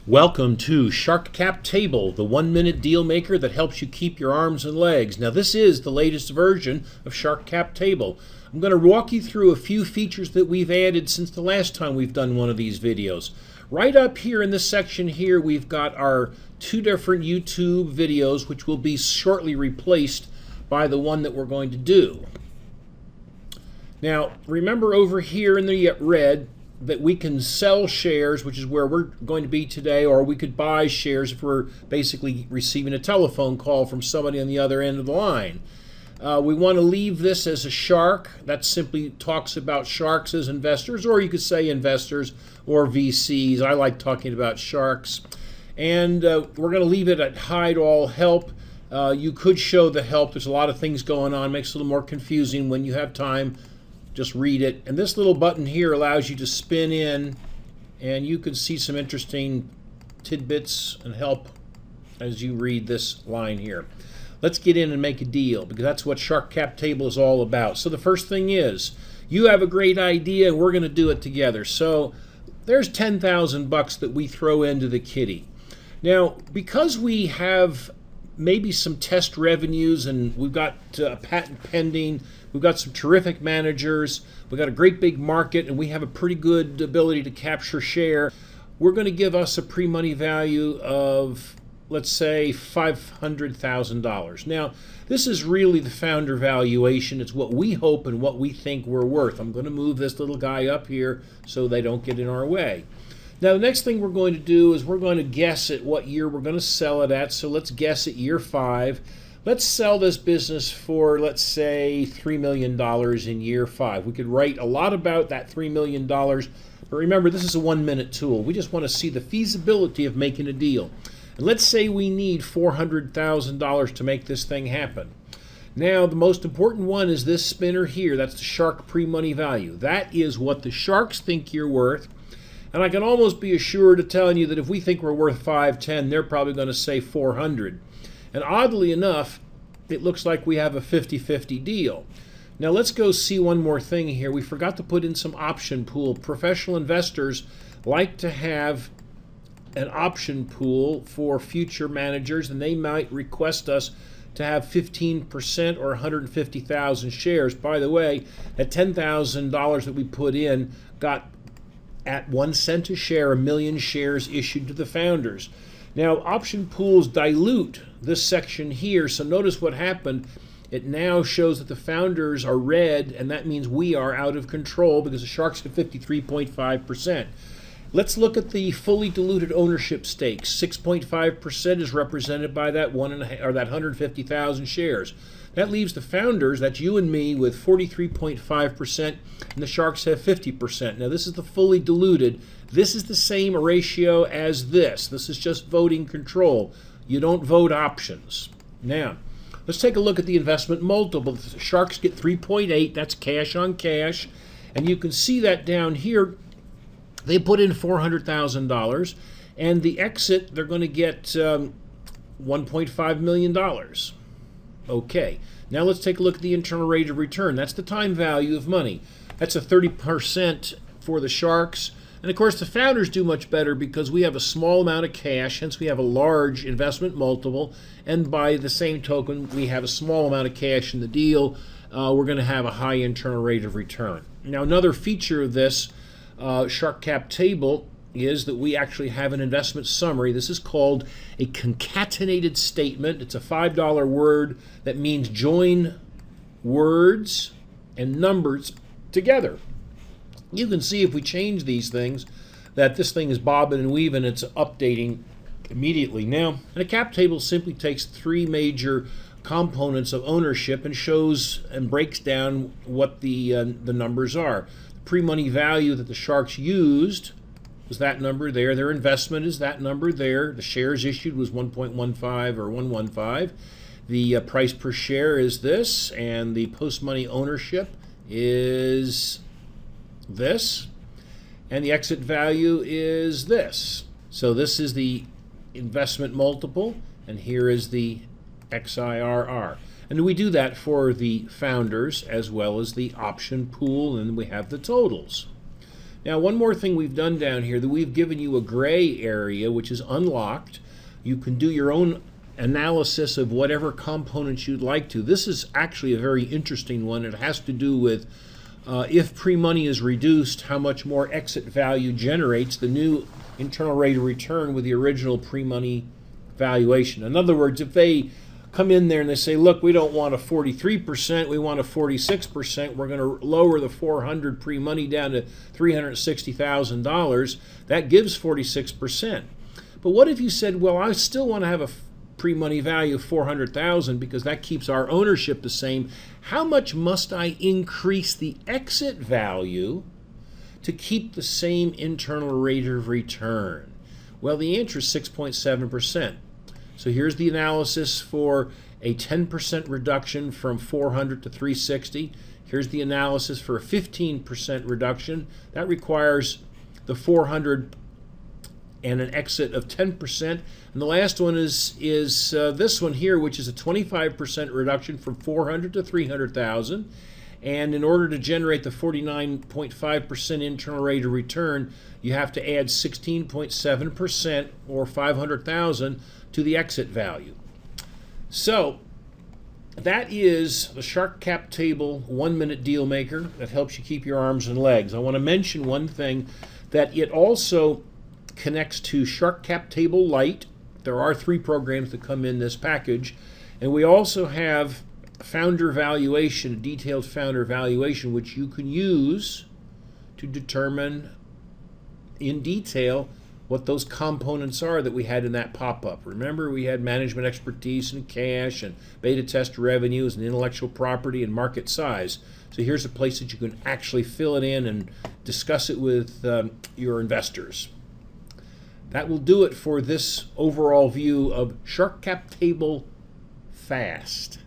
Welcome to Shark Cap Table, the 1-minute deal maker that helps you keep your arms and legs. Now this is the latest version of Shark Cap Table. I'm going to walk you through a few features that we've added since the last time we've done one of these videos. Right up here in this section here, we've got our two different YouTube videos, which will be shortly replaced by the one that we're going to do. Now remember over here in the red that we can sell shares, which is where we're going to be today, or we could buy shares if we're basically receiving a telephone call from somebody on the other end of the line. We want to leave this as a shark. That simply talks about sharks as investors, or you could say investors or VCs. I like talking about sharks. And we're going to leave it at hide all help. You could show the help. There's a lot of things going on. Makes it a little more confusing when you have time. Just read it. And this little button here allows you to spin in, and you can see some interesting tidbits and help as you read this line here. Let's get in and make a deal, because that's what Shark Cap Table is all about. So the first thing is, you have a great idea and we're going to do it together. So there's 10,000 bucks that we throw into the kitty. Now, because we have maybe some test revenues and we've got a patent pending, we've got some terrific managers, we've got a great big market, and we have a pretty good ability to capture share, we're going to give us a pre-money value of, let's say, $500,000. Now, this is really the founder valuation. It's what we hope and what we think we're worth. I'm going to move this little guy up here so they don't get in our way. Now, the next thing we're going to do is we're going to guess at what year we're going to sell it at. So let's guess at year 5. Let's sell this business for, let's say, $3 million in year 5. We could write a lot about that $3 million, but remember, this is a 1-minute tool. We just want to see the feasibility of making a deal. And let's say we need $400,000 to make this thing happen. Now, the most important one is this spinner here. That's the shark pre-money value. That is what the sharks think you're worth. And I can almost be assured of telling you that if we think we're worth 510, they're probably going to say 400. And oddly enough, it looks like we have a 50-50 deal. Now let's go see one more thing here. We forgot to put in some option pool. Professional investors like to have an option pool for future managers, and they might request us to have 15% or 150,000 shares. By the way, that $10,000 that we put in got at 1 cent a share, 1 million shares issued to the founders. Now, option pools dilute this section here, so notice what happened. It now shows that the founders are red, and that means we are out of control because the sharks have 53.5%. Let's look at the fully diluted ownership stakes. 6.5% is represented by that 150,000 shares. That leaves the founders, that's you and me, with 43.5%, and the sharks have 50%. Now this is the fully diluted. This is the same ratio as this. This is just voting control. You don't vote options. Now, let's take a look at the investment multiple. The sharks get 3.8. That's cash on cash. And you can see that down here, they put in $400,000. And the exit, they're going to get $1.5 million. Okay, now let's take a look at the internal rate of return. That's the time value of money. That's a 30% for the sharks. And of course, the founders do much better because we have a small amount of cash, hence we have a large investment multiple. And by the same token, we have a small amount of cash in the deal. We're going to have a high internal rate of return. Now, another feature of this Shark Cap Table is that we actually have an investment summary. This is called a concatenated statement. It's a $5 word that means join words and numbers together. You can see if we change these things that this thing is bobbing and weaving. It's updating immediately. Now, and a cap table simply takes 3 major components of ownership and shows and breaks down what the numbers are. The pre-money value that the sharks used was that number there. Their investment is that number there. The shares issued was 1.15 or 115. The price per share is this, and the post-money ownership is this, and the exit value is this. So this is the investment multiple, and here is the XIRR. And we do that for the founders as well as the option pool, and we have the totals. Now, one more thing we've done down here, that we've given you a gray area which is unlocked. You can do your own analysis of whatever components you'd like to. This is actually a very interesting one. It has to do with if pre-money is reduced, how much more exit value generates the new internal rate of return with the original pre-money valuation. In other words, if they come in there and they say, look, we don't want a 43%, we want a 46%, we're going to lower the 400 pre-money down to $360,000, that gives 46%. But what if you said, well, I still want to have a pre-money value of $400,000 because that keeps our ownership the same. How much must I increase the exit value to keep the same internal rate of return? Well, the answer is 6.7%. So here's the analysis for a 10% reduction from 400 to 360. Here's the analysis for a 15% reduction. That requires the 400 and an exit of 10%. And the last one is this one here, which is a 25% reduction from 400 to 300,000. And in order to generate the 49.5% internal rate of return, you have to add 16.7% or 500,000 to the exit value. So that is the Shark Cap Table 1-minute deal maker that helps you keep your arms and legs. I want to mention one thing, that it also connects to Shark Cap Table Lite. There are 3 programs that come in this package, and we also have founder valuation, detailed founder valuation, which you can use to determine in detail what those components are that we had in that pop-up. Remember, we had management expertise and cash and beta test revenues and intellectual property and market size. So here's a place that you can actually fill it in and discuss it with your investors. That will do it for this overall view of Shark Cap Table Fast.